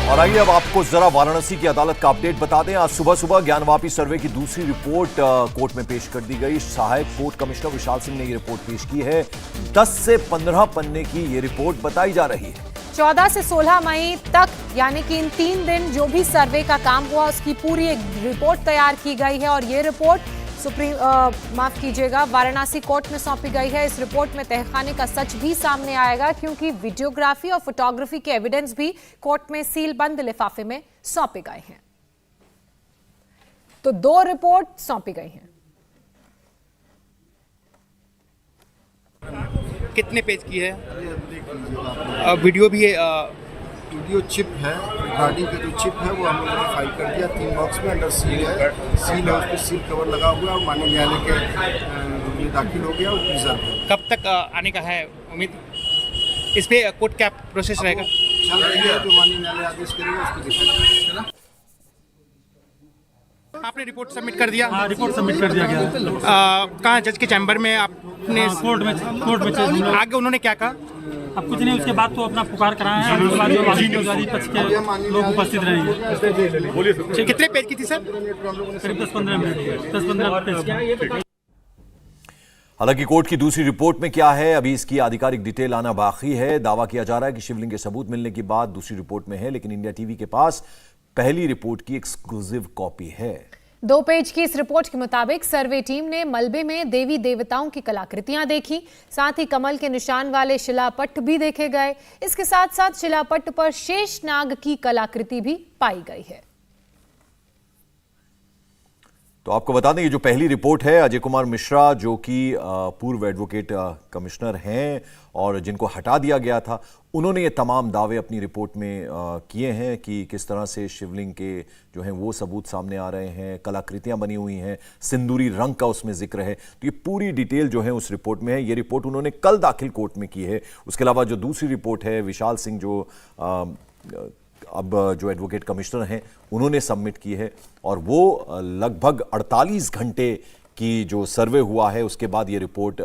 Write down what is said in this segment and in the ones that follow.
और आइए अब आपको जरा वाराणसी की अदालत का अपडेट बता दें। आज सुबह सुबह ज्ञानवापी सर्वे की दूसरी रिपोर्ट कोर्ट में पेश कर दी गई। सहायक कोर्ट कमिश्नर विशाल सिंह ने यह रिपोर्ट पेश की है। 10 से 15 पन्ने की यह रिपोर्ट बताई जा रही है। 14 से 16 मई तक यानी कि इन 3 दिन जो भी सर्वे का काम हुआ उसकी पूरी एक रिपोर्ट तैयार की गई है और ये रिपोर्ट माफ कीजिएगा वाराणसी कोर्ट में सौंपी गई है। इस रिपोर्ट में तहखाने का सच भी सामने आएगा क्योंकि वीडियोग्राफी और फोटोग्राफी के एविडेंस भी कोर्ट में सील बंद लिफाफे में सौंपे गए हैं। तो 2 रिपोर्ट सौंपी गई हैं। कितने पेज की है? वीडियो भी है, वीडियो चिप है, रिकॉर्डिंग का जो चिप है वो हम लोगों ने फाइल कर दिया। 3 बॉक्स में अंडर सील है, सील है, उस पर सील कवर लगा हुआ और माननीय न्यायालय के लिए दाखिल हो गया और प्रिजर्व है। कब तक आने का है उम्मीद? इस पे कोर्ट क्या प्रोसेस रहेगा? चल रही है, जो माननीय न्यायालय आदेश करेगा उसको देखा जाएगा। आपने रिपोर्ट सबमिट कर दिया? हाँ, रिपोर्ट सबमिट कर दिया गया। कहाँ जज के चैम्बर में आपने? कोर्ट में आगे उन्होंने क्या कहा? अब कुछ नहीं, उसके बाद तो अपना पुकार कराए हैं। उसके बाद जो वादी पक्ष के लोग उपस्थित रहेंगे। कितने पेज की थी सर? करीब 10-15 मिनट, 10-15 पेज। हालांकि कोर्ट की दूसरी रिपोर्ट में क्या है अभी इसकी आधिकारिक डिटेल आना बाकी है। दावा किया जा रहा है कि शिवलिंग के सबूत मिलने के बाद दूसरी रिपोर्ट में है, लेकिन इंडिया टीवी के पास पहली रिपोर्ट की एक्सक्लूसिव कॉपी है। 2 पेज की इस रिपोर्ट के मुताबिक सर्वे टीम ने मलबे में देवी देवताओं की कलाकृतियां देखी, साथ ही कमल के निशान वाले शिलापट्ट भी देखे गए। इसके साथ साथ शिलापट्ट पर शेष नाग की कलाकृति भी पाई गई है। तो आपको बता दें ये जो पहली रिपोर्ट है, अजय कुमार मिश्रा जो कि पूर्व एडवोकेट कमिश्नर हैं और जिनको हटा दिया गया था, उन्होंने ये तमाम दावे अपनी रिपोर्ट में किए हैं कि किस तरह से शिवलिंग के जो हैं वो सबूत सामने आ रहे हैं, कलाकृतियां बनी हुई हैं, सिंदूरी रंग का उसमें जिक्र है। तो ये पूरी डिटेल जो है उस रिपोर्ट में है। ये रिपोर्ट उन्होंने कल दाखिल कोर्ट में की है। उसके अलावा जो दूसरी रिपोर्ट है विशाल सिंह जो अब जो एडवोकेट कमिश्नर हैं उन्होंने सबमिट की है और वो लगभग 48 घंटे की जो सर्वे हुआ है उसके बाद ये रिपोर्ट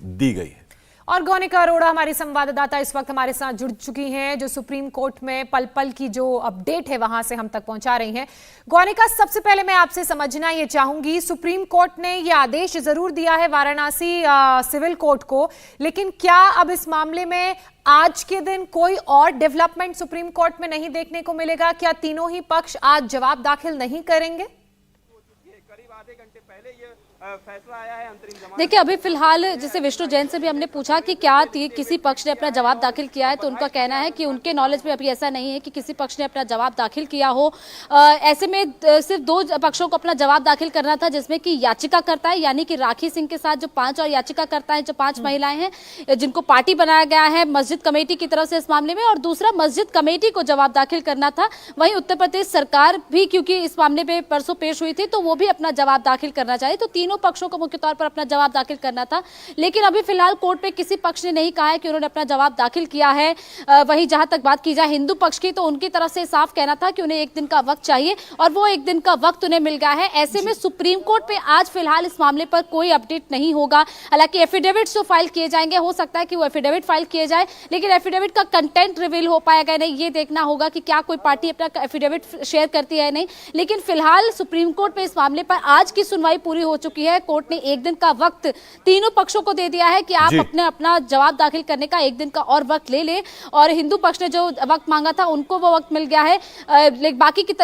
दी गई है। और गौनिका अरोड़ा हमारी संवाददाता इस वक्त हमारे साथ जुड़ चुकी हैं, जो सुप्रीम कोर्ट में पल पल की जो अपडेट है वहां से हम तक पहुंचा रही हैं। गौनिका, सबसे पहले मैं आपसे समझना ये चाहूंगी, सुप्रीम कोर्ट ने ये आदेश जरूर दिया है वाराणसी सिविल कोर्ट को, लेकिन क्या अब इस मामले में आज के दिन कोई और डेवलपमेंट सुप्रीम कोर्ट में नहीं देखने को मिलेगा? क्या तीनों ही पक्ष आज जवाब दाखिल नहीं करेंगे? करीब आधे घंटे पहले ये फैसला आया है अंतरिम जमानत। देखिए, अभी फिलहाल जैसे विष्णु जैन से भी हमने पूछा कि क्या किसी पक्ष ने अपना जवाब दाखिल किया है, तो उनका कहना है कि उनके नॉलेज में अभी ऐसा नहीं है कि किसी पक्ष ने अपना जवाब दाखिल किया हो। ऐसे में सिर्फ 2 पक्षों को अपना जवाब दाखिल करना था, जिसमें कि याचिकाकर्ता है यानी कि राखी सिंह के साथ जो 5 और याचिकाकर्ता है, जो 5 महिलाएं हैं जिनको पार्टी बनाया गया है मस्जिद कमेटी की तरफ से इस मामले में, और दूसरा मस्जिद कमेटी को जवाब दाखिल करना था। वहीं उत्तर प्रदेश सरकार भी क्योंकि इस मामले में परसों पेश हुई थी तो वो भी अपना जवाब दाखिल करना चाहिए। तो तीनों पक्षों को मुख्य तौर पर अपना जवाब दाखिल करना था, लेकिन अभी फिलहाल कोर्ट में किसी पक्ष ने नहीं कहा है कि उन्होंने अपना जवाब दाखिल किया है। वहीं जहां तक बात की जाए हिंदू पक्ष की, तो उनकी तरफ से साफ कहना था कि उन्हें 1 दिन का वक्त चाहिए और वो 1 दिन का वक्त उन्हें मिल गया है। ऐसे में सुप्रीम कोर्ट में आज फिलहाल इस मामले पर कोई अपडेट नहीं होगा। हालांकि एफिडेविट जो फाइल किए जाएंगे, हो सकता है कि वो एफिडेविट फाइल किए जाए, लेकिन एफिडेविट का कंटेंट रिवील हो पाएगा नहीं, ये देखना होगा कि क्या कोई पार्टी अपना एफिडेविट शेयर करती है नहीं। लेकिन फिलहाल सुप्रीम कोर्ट में इस मामले पर आज की सुनवाई पूरी हो चुकी है। कोर्ट ने 1 दिन का वक्त तीनों पक्षों को दे दिया है कि आप अपना जवाब दाखिल करने का 1 दिन का और वक्त ले लें, और हिंदू पक्ष ने जो वक्त मांगा था उनको वो वक्त मिल गया है। लेकिन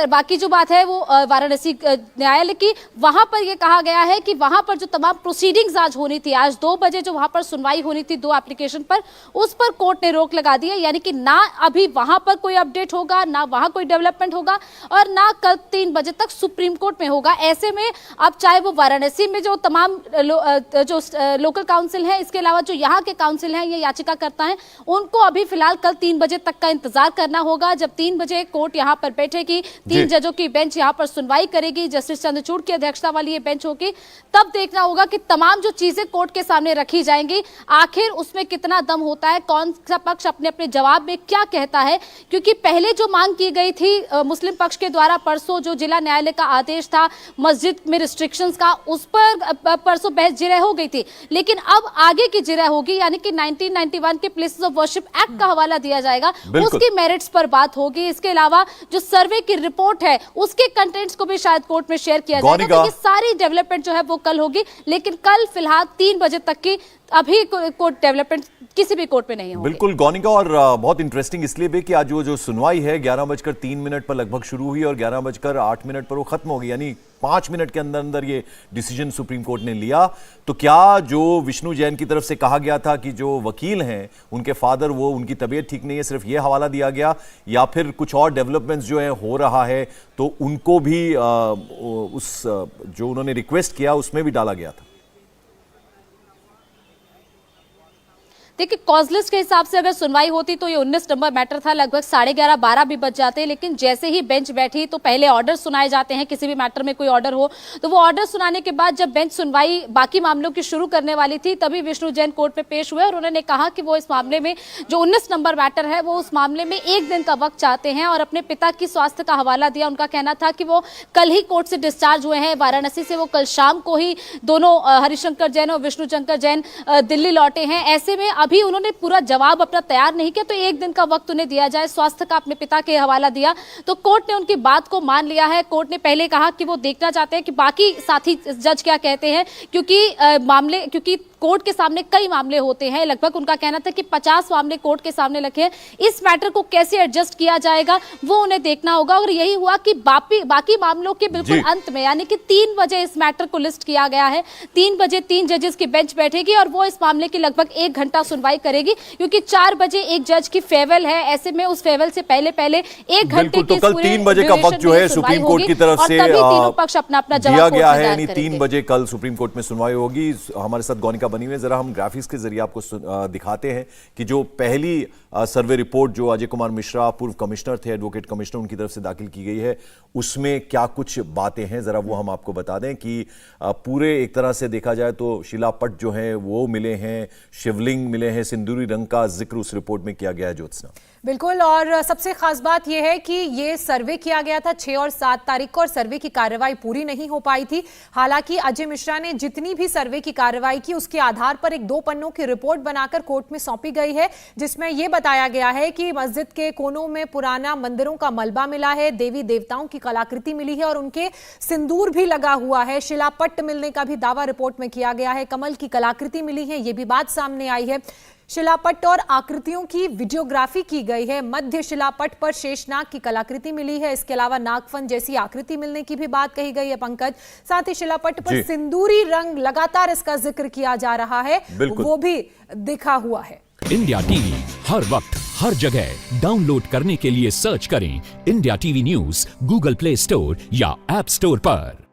बाकी जो बात है वो वाराणसी न्यायालय की, वहां पर यह कहा गया है कि वहां पर जो तमाम प्रोसीडिंग्स आज होनी थी, आज 2 बजे जो वहां पर सुनवाई होनी थी 2 एप्लीकेशन पर, उस पर कोर्ट ने रोक लगा दी है। यानी कि ना अभी वहां पर कोई अपडेट होगा, ना वहां कोई डेवलपमेंट होगा, और ना कल 3 बजे तक सुप्रीम कोर्ट में होगा। ऐसे में अब चाहे वो वाराणसी में जो तमाम जो लोकल काउंसिल है, इसके अलावा जो यहाँ के काउंसिल हैं या याचिकाकर्ता हैं, उनको अभी फिलहाल कल 3 बजे तक का इंतजार करना होगा। जब 3 बजे कोर्ट यहाँ पर बैठेगी, 3 जजों की बेंच यहाँ पर सुनवाई करेगी, जस्टिस चंद्रचूड़ की अध्यक्षता वाली ये बेंच होगी, तब देखना होगा कि तमाम जो चीजें कोर्ट के सामने रखी जाएंगी आखिर उसमें कितना दम होता है, कौन सा पक्ष अपने अपने जवाब में क्या कहता है। क्योंकि पहले जो मांग की गई थी मुस्लिम पक्ष के द्वारा परसों जो जिला न्यायालय का आदेश था मस्जिद में रिस्ट्रिक्शंस का, उस पर परसों बहस जिरह हो गई थी, लेकिन अब आगे की जिरह होगी, यानी कि 1991 के प्लेसेस ऑफ वर्शिप एक्ट का हवाला दिया जाएगा, उसकी मेरिट्स पर बात होगी। इसके अलावा जो सर्वे की रिपोर्ट है उसके कंटेंट्स को भी शायद कोर्ट में शेयर किया जाएगा। तो ये सारी डेवलपमेंट जो है वो कल होगी, लेकिन कल फिलहाल 3 बजे तक की अभी कोर्ट डेवलपमेंट किसी भी कोर्ट में नहीं होगी। बिल्कुल गौनिका, और बहुत इंटरेस्टिंग इसलिए भी कि आज वो जो सुनवाई है 11:03 पर लगभग शुरू हुई और 11:08 पर वो खत्म हो गई, यानी 5 मिनट के अंदर अंदर ये डिसीजन सुप्रीम कोर्ट ने लिया। तो क्या जो विष्णु जैन की तरफ से कहा गया था कि जो वकील हैं उनके फादर, वो उनकी तबीयत ठीक नहीं है, सिर्फ ये हवाला दिया गया, या फिर कुछ और डेवलपमेंट्स जो है हो रहा है तो उनको भी उस जो उन्होंने रिक्वेस्ट किया उसमें भी डाला गया था? देखिए, कॉजलिस्ट के हिसाब से अगर सुनवाई होती तो ये 19 नंबर मैटर था, लगभग 11:30-12 भी बज जाते, लेकिन जैसे ही बेंच बैठी तो पहले ऑर्डर सुनाए जाते हैं, किसी भी मैटर में कोई ऑर्डर हो तो वो ऑर्डर सुनाने के बाद जब बेंच सुनवाई बाकी मामलों की शुरू करने वाली थी तभी विष्णु जैन कोर्ट में पेश हुए और उन्होंने कहा कि वो इस मामले में जो 19 नंबर मैटर है वो उस मामले में 1 दिन का वक्त चाहते हैं और अपने पिता की स्वास्थ्य का हवाला दिया। उनका कहना था कि वो कल ही कोर्ट से डिस्चार्ज हुए हैं वाराणसी से, वो कल शाम को ही दोनों हरिशंकर जैन और विष्णु शंकर जैन दिल्ली लौटे हैं। ऐसे में अभी उन्होंने पूरा जवाब अपना तैयार नहीं किया, तो 1 दिन का वक्त उन्हें दिया जाए, स्वास्थ्य का अपने पिता के हवाला दिया। तो कोर्ट ने उनकी बात को मान लिया है। कोर्ट ने पहले कहा कि वो देखना चाहते हैं कि बाकी साथी जज क्या कहते हैं, क्योंकि कोर्ट के सामने कई मामले होते हैं, लगभग उनका कहना था कि 50 मामले कोर्ट के सामने रखे हैं, इस मैटर को कैसे एडजस्ट किया जाएगा वो उन्हें देखना होगा। और यही हुआ कि बाकी मामलों के बिल्कुल अंत में, यानी कि 3 बजे इस मैटर को लिस्ट किया गया है, 3 बजे 3 जजेस की बेंच बैठेगी और वो इस मामले की लगभग 1 घंटा सुनवाई करेगी, क्योंकि 4 बजे एक जज की फेवल है। ऐसे में उस फेवल से पहले 1 घंटे तो कल 3 बजे का वक्त जो है सुप्रीम कोर्ट की तरफ से तीनों पक्ष अपना दिया गया है, यानी 3 बजे कल सुप्रीम कोर्ट में सुनवाई होगी। हमारे साथ गौनिका बनी हुई है, जरा हम ग्राफिक्स के जरिए आपको दिखाते हैं कि जो पहली सर्वे रिपोर्ट जो अजय कुमार मिश्रा पूर्व कमिश्नर थे, एडवोकेट कमिश्नर, उनकी तरफ से दाखिल की गई है, उसमें क्या कुछ बातें हैं जरा वो हम आपको बता दें कि पूरे एक तरह से देखा जाए तो शिलापट जो है वो मिले हैं, शिवलिंग मिले हैं, सिंदूरी रंग का जिक्र उस रिपोर्ट में किया गया है। ज्योत्सना, बिल्कुल, और सबसे खास बात यह है कि ये सर्वे किया गया था 6 और 7 तारीख को और सर्वे की कार्रवाई पूरी नहीं हो पाई थी। हालांकि अजय मिश्रा ने जितनी भी सर्वे की कार्रवाई की उसके आधार पर एक 2 पन्नों की रिपोर्ट बनाकर कोर्ट में सौंपी गई है, जिसमें यह बताया गया है कि मस्जिद के कोनों में पुराना मंदिरों का मलबा मिला है, देवी देवताओं की कलाकृति मिली है और उनके सिंदूर भी लगा हुआ है। शिलापट्ट मिलने का भी दावा रिपोर्ट में किया गया है, कमल की कलाकृति मिली है, यह भी बात सामने आई है। शिलापट्ट और आकृतियों की वीडियोग्राफी की गई है। मध्य शिलापट्ट पर शेषनाग की कलाकृति मिली है, इसके अलावा नागफन जैसी आकृति मिलने की भी बात कही गई है पंकज। साथ ही शिलापट्ट पर सिंदूरी रंग लगातार इसका जिक्र किया जा रहा है, वो भी दिखा हुआ है। इंडिया टीवी हर वक्त हर जगह डाउनलोड करने के लिए सर्च करें India TV news Google play store या ऐप स्टोर पर।